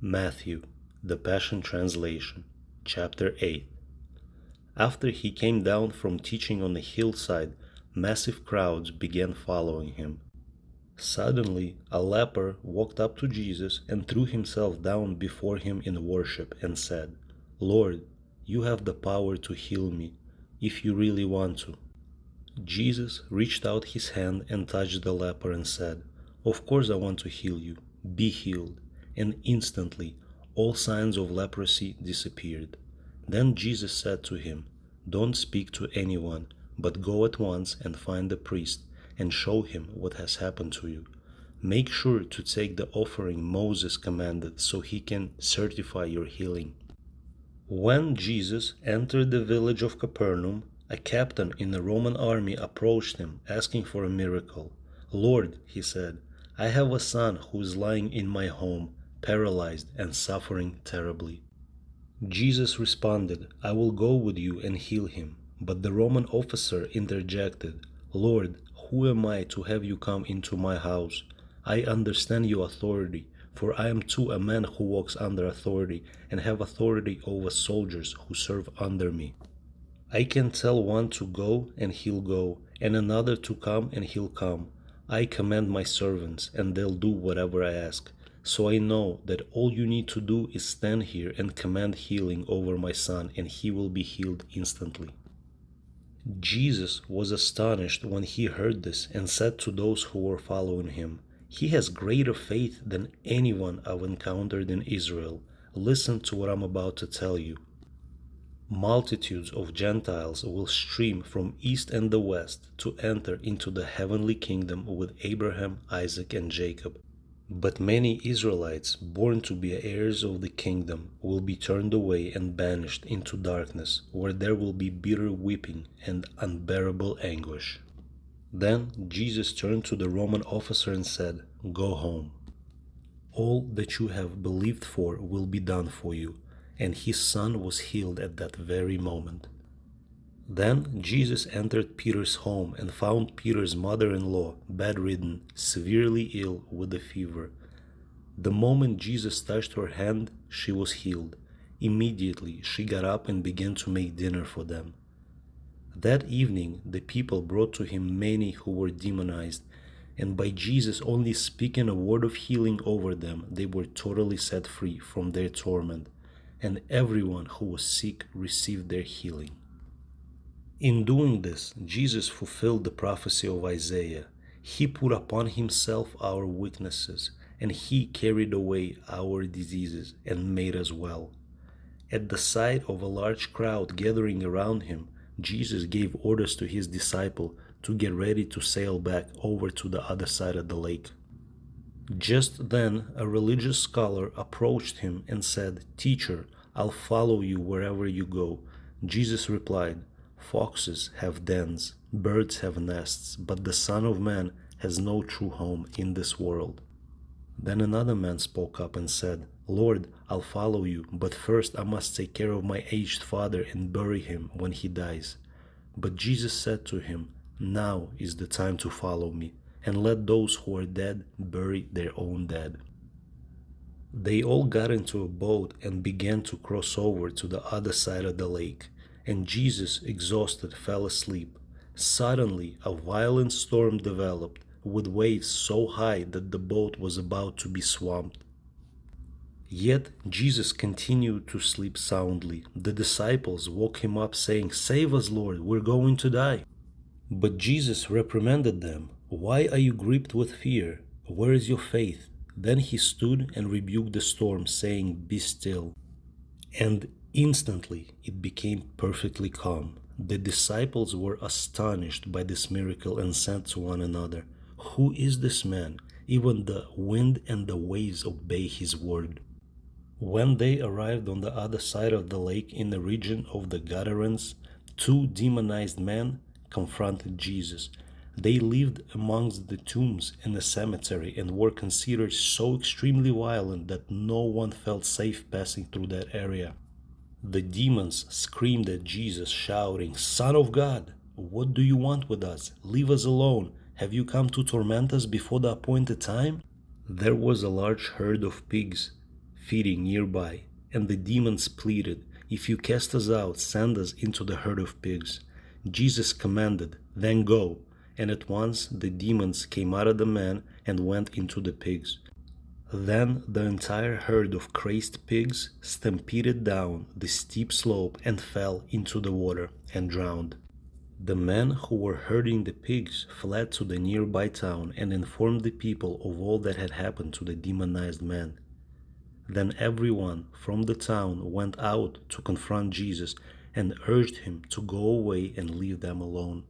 Matthew, the Passion Translation, Chapter 8. After he came down from teaching on the hillside, massive crowds began following him. Suddenly, a leper walked up to Jesus and threw himself down before him in worship and said, "Lord, you have the power to heal me, if you really want to." Jesus reached out his hand and touched the leper and said, "Of course I want to heal you. Be healed." And instantly all signs of leprosy disappeared. Then Jesus said to him, "Don't speak to anyone, but go at once and find the priest and show him what has happened to you. Make sure to take the offering Moses commanded so he can certify your healing." When Jesus entered the village of Capernaum, a captain in the Roman army approached him, asking for a miracle. "Lord," he said, "I have a son who is lying in my home, paralyzed and suffering terribly." Jesus responded, "I will go with you and heal him." But the Roman officer interjected, "Lord, who am I to have you come into my house? I understand your authority, for I am too a man who walks under authority and have authority over soldiers who serve under me. I can tell one to go and he'll go, and another to come and he'll come. I command my servants and they'll do whatever I ask. So I know that all you need to do is stand here and command healing over my son, and he will be healed instantly." Jesus was astonished when he heard this and said to those who were following him, "He has greater faith than anyone I've encountered in Israel. Listen to what I'm about to tell you. Multitudes of Gentiles will stream from east and the west to enter into the heavenly kingdom with Abraham, Isaac, and Jacob. But many Israelites born to be heirs of the kingdom will be turned away and banished into darkness, where there will be bitter weeping and unbearable anguish." Then Jesus turned to the Roman officer and said, "Go home. All that you have believed for will be done for you." And his son was healed at that very moment. Then Jesus entered Peter's home and found Peter's mother-in-law bedridden, severely ill with a fever. The moment Jesus touched her hand, she was healed. Immediately she got up and began to make dinner for them. That evening the people brought to him many who were demonized, and by Jesus only speaking a word of healing over them, they were totally set free from their torment, and everyone who was sick received their healing. In doing this, Jesus fulfilled the prophecy of Isaiah. He put upon himself our weaknesses, and he carried away our diseases and made us well. At the sight of a large crowd gathering around him, Jesus gave orders to his disciple to get ready to sail back over to the other side of the lake. Just then a religious scholar approached him and said, "Teacher, I'll follow you wherever you go." Jesus replied, "Foxes have dens, birds have nests, but the Son of Man has no true home in this world." Then another man spoke up and said, "Lord, I'll follow you, but first I must take care of my aged father and bury him when he dies." But Jesus said to him, "Now is the time to follow me, and let those who are dead bury their own dead." They all got into a boat and began to cross over to the other side of the lake, and Jesus, exhausted, fell asleep. Suddenly a violent storm developed, with waves so high that the boat was about to be swamped. Yet Jesus continued to sleep soundly. The disciples woke him up saying, "Save us, Lord, we're going to die." But Jesus reprimanded them. "Why are you gripped with fear? Where is your faith?" Then he stood and rebuked the storm, saying, "Be still." And instantly it became perfectly calm. The disciples were astonished by this miracle and said to one another, "Who is this man? Even the wind and the waves obey his word." When they arrived on the other side of the lake in the region of the Gadarenes, two demonized men confronted Jesus. They lived amongst the tombs in the cemetery and were considered so extremely violent that no one felt safe passing through that area. The demons screamed at Jesus, shouting, "Son of God, what do you want with us? Leave us alone. Have you come to torment us before the appointed time?" There was a large herd of pigs feeding nearby, and the demons pleaded, "If you cast us out, send us into the herd of pigs." Jesus commanded, "Then go." And at once the demons came out of the man and went into the pigs. Then the entire herd of crazed pigs stampeded down the steep slope and fell into the water and drowned. The men who were herding the pigs fled to the nearby town and informed the people of all that had happened to the demonized man. Then everyone from the town went out to confront Jesus and urged him to go away and leave them alone.